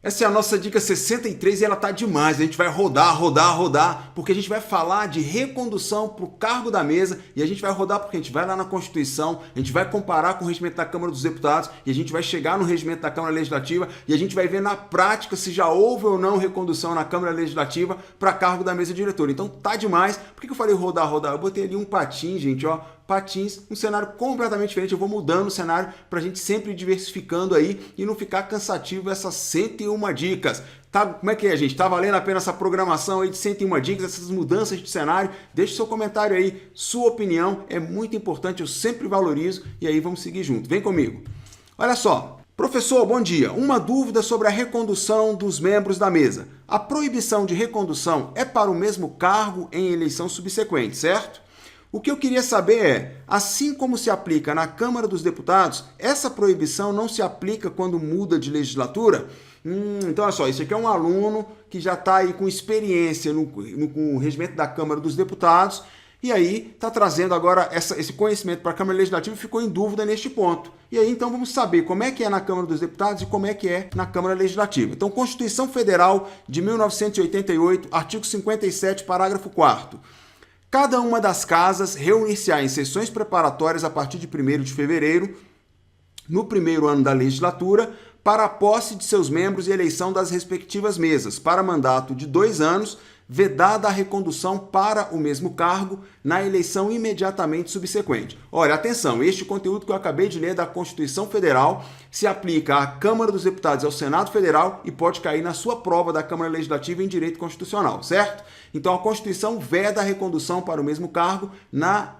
Essa é a nossa dica 63 e ela tá demais. A gente vai rodar, porque a gente vai falar de recondução para o cargo da mesa e a gente vai rodar porque a gente vai lá na Constituição, a gente vai comparar com o regimento da Câmara dos Deputados e a gente vai chegar no regimento da Câmara Legislativa e a gente vai ver na prática se já houve ou não recondução na Câmara Legislativa para cargo da mesa diretora. Então tá demais. Por que eu falei rodar? Eu botei ali um patim, gente, ó. Patins, um cenário completamente diferente. Eu vou mudando o cenário para a gente sempre diversificando aí e não ficar cansativo essas 101 dicas. Tá, como é que é, gente? Tá valendo a pena essa programação aí de 101 dicas, essas mudanças de cenário? Deixe seu comentário aí, sua opinião é muito importante, eu sempre valorizo e aí vamos seguir junto. Vem comigo. Olha só. Professor, bom dia. Uma dúvida sobre a recondução dos membros da mesa. A proibição de recondução é para o mesmo cargo em eleição subsequente, certo? O que eu queria saber é, assim como se aplica na Câmara dos Deputados, essa proibição não se aplica quando muda de legislatura? Então, olha só, isso aqui é um aluno que já está aí com experiência com o regimento da Câmara dos Deputados e aí está trazendo agora esse conhecimento para a Câmara Legislativa e ficou em dúvida neste ponto. E aí, então, vamos saber como é que é na Câmara dos Deputados e como é que é na Câmara Legislativa. Então, Constituição Federal de 1988, artigo 57, parágrafo 4º. Cada uma das casas reunir-se-á em sessões preparatórias a partir de 1º de fevereiro, no primeiro ano da legislatura, para a posse de seus membros e eleição das respectivas mesas, para mandato de 2 anos, vedada a recondução para o mesmo cargo na eleição imediatamente subsequente. Olha, atenção, este conteúdo que eu acabei de ler da Constituição Federal se aplica à Câmara dos Deputados e ao Senado Federal e pode cair na sua prova da Câmara Legislativa em Direito Constitucional, certo? Então a Constituição veda a recondução para o mesmo cargo na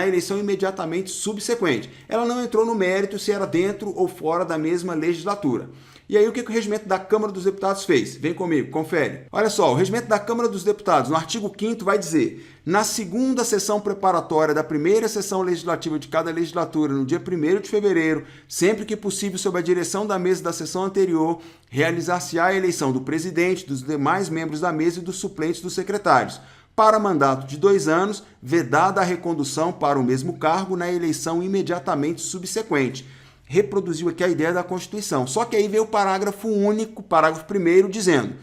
eleição imediatamente subsequente. Ela não entrou no mérito se era dentro ou fora da mesma legislatura. E aí o que o regimento da Câmara dos Deputados fez? Vem comigo, confere. Olha só, o regimento da Câmara dos Deputados, no artigo 5º, vai dizer: na segunda sessão preparatória da primeira sessão legislativa de cada legislatura, no dia 1º de fevereiro, sempre que possível sob a direção da mesa da sessão anterior, realizar-se-á a eleição do presidente, dos demais membros da mesa e dos suplentes dos secretários, para mandato de 2 anos, vedada a recondução para o mesmo cargo na eleição imediatamente subsequente. Reproduziu aqui a ideia da Constituição. Só que aí veio o parágrafo único, parágrafo 1º, dizendo: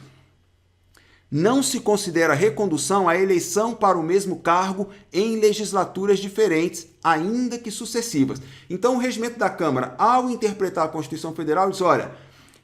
não se considera recondução a eleição para o mesmo cargo em legislaturas diferentes, ainda que sucessivas. Então o regimento da Câmara, ao interpretar a Constituição Federal, diz: olha,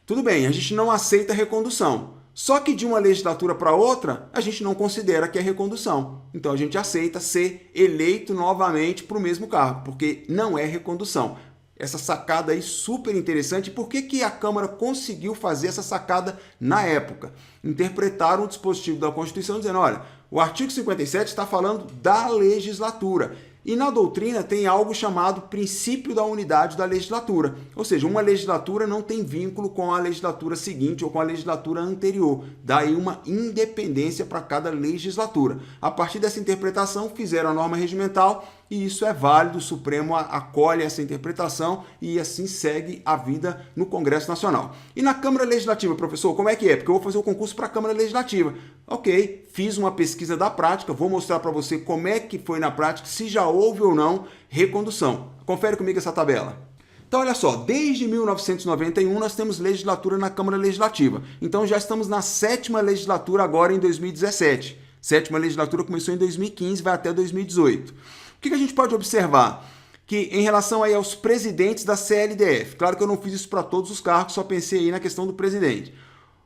tudo bem, a gente não aceita recondução. Só que de uma legislatura para outra, a gente não considera que é recondução. Então a gente aceita ser eleito novamente para o mesmo cargo, porque não é recondução. Essa sacada aí super interessante. Por que a Câmara conseguiu fazer essa sacada na época? Interpretaram o dispositivo da Constituição dizendo: olha, o artigo 57 está falando da legislatura. E na doutrina tem algo chamado princípio da unidade da legislatura. Ou seja, uma legislatura não tem vínculo com a legislatura seguinte ou com a legislatura anterior. Daí uma independência para cada legislatura. A partir dessa interpretação, fizeram a norma regimental e isso é válido. O Supremo acolhe essa interpretação e assim segue a vida no Congresso Nacional. E na Câmara Legislativa, professor, como é que é? Porque eu vou fazer o concurso para a Câmara Legislativa. Ok, fiz uma pesquisa da prática, vou mostrar para você como é que foi na prática, se já houve ou não recondução. Confere comigo essa tabela. Então, olha só, desde 1991 nós temos legislatura na Câmara Legislativa. Então, já estamos na 7ª legislatura agora em 2017. 7ª legislatura começou em 2015, vai até 2018. O que a gente pode observar? Que em relação aí aos presidentes da CLDF, claro que eu não fiz isso para todos os cargos, só pensei aí na questão do presidente.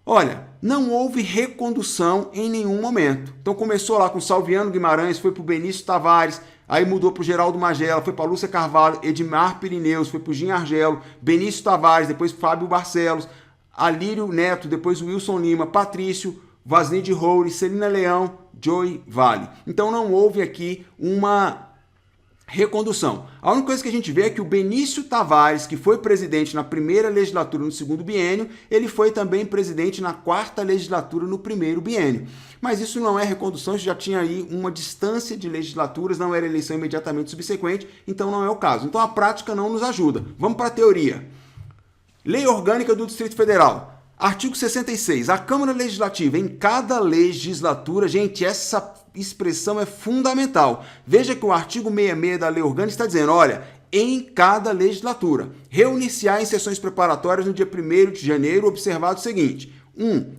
Olha, não houve recondução em nenhum momento. Então começou lá com Salviano Guimarães, foi para o Benício Tavares, aí mudou para o Geraldo Magela, foi para a Lúcia Carvalho, Edmar Pirineus, foi para o Gin Argelo, Benício Tavares, depois Fábio Barcelos, Alírio Neto, depois Wilson Lima, Patrício, Vasni de Roure, Celina Leão, Joey Vale. Então não houve aqui uma recondução. A única coisa que a gente vê é que o Benício Tavares, que foi presidente na primeira legislatura no segundo biênio, ele foi também presidente na 4ª legislatura no primeiro biênio. Mas isso não é recondução, isso já tinha aí uma distância de legislaturas, não era eleição imediatamente subsequente, então não é o caso. Então a prática não nos ajuda. Vamos para a teoria. Lei Orgânica do Distrito Federal. Artigo 66. A Câmara Legislativa, em cada legislatura, gente, essa expressão é fundamental. Veja que o artigo 66 da Lei Orgânica está dizendo, olha, em cada legislatura. Reunir-se-á em sessões preparatórias no dia 1º de janeiro, observado o seguinte.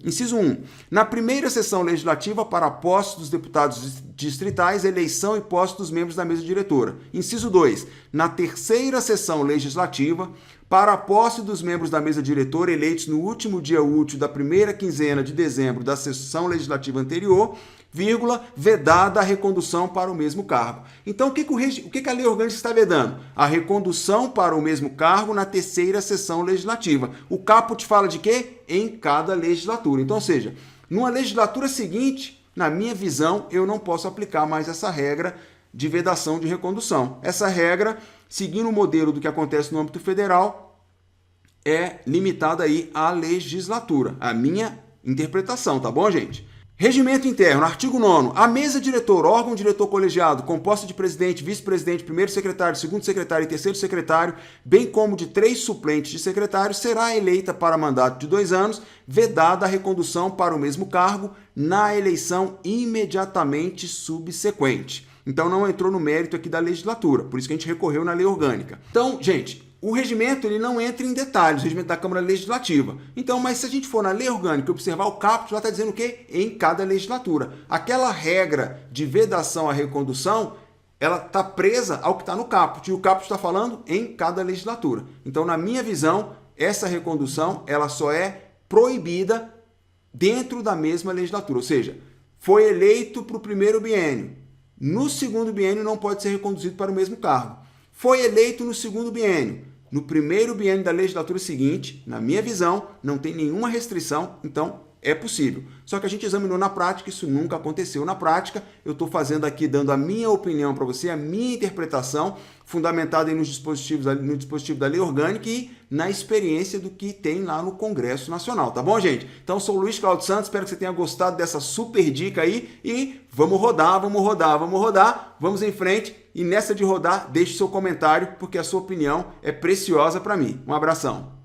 Inciso 1. Na primeira sessão legislativa para a posse dos deputados distritais, eleição e posse dos membros da mesa diretora. Inciso 2. Na terceira sessão legislativa para a posse dos membros da mesa diretora eleitos no último dia útil da primeira quinzena de dezembro da sessão legislativa anterior, vedada a recondução para o mesmo cargo. Então, o que a lei orgânica está vedando? A recondução para o mesmo cargo na terceira sessão legislativa. O caput fala de quê? Em cada legislatura. Então, ou seja, numa legislatura seguinte, na minha visão, eu não posso aplicar mais essa regra de vedação de recondução. Essa regra, seguindo o modelo do que acontece no âmbito federal, é limitada aí à legislatura. A minha interpretação, tá bom, gente? Regimento interno, artigo 9º. A mesa diretora, órgão diretor colegiado, composta de presidente, vice-presidente, primeiro secretário, segundo secretário e terceiro secretário, bem como de 3 suplentes de secretário, será eleita para mandato de 2 anos, vedada a recondução para o mesmo cargo na eleição imediatamente subsequente. Então não entrou no mérito aqui da legislatura, por isso que a gente recorreu na lei orgânica. Então, gente, o regimento ele não entra em detalhes, o regimento da Câmara Legislativa. Então, mas se a gente for na lei orgânica e observar o caput, lá está dizendo o quê? Em cada legislatura. Aquela regra de vedação à recondução, ela está presa ao que está no caput. E o caput está falando em cada legislatura. Então, na minha visão, essa recondução ela só é proibida dentro da mesma legislatura. Ou seja, foi eleito para o primeiro biênio. No segundo biênio não pode ser reconduzido para o mesmo cargo. Foi eleito no segundo biênio. No primeiro biênio da legislatura seguinte, na minha visão, não tem nenhuma restrição, então é possível. Só que a gente examinou na prática, isso nunca aconteceu na prática. Eu estou fazendo aqui, dando a minha opinião para você, a minha interpretação, fundamentada aí no dispositivo da lei orgânica e na experiência do que tem lá no Congresso Nacional, tá bom, gente? Então, sou o Luiz Cláudio Santos, espero que você tenha gostado dessa super dica aí e vamos rodar, vamos em frente e nessa de rodar, deixe seu comentário porque a sua opinião é preciosa para mim. Um abração.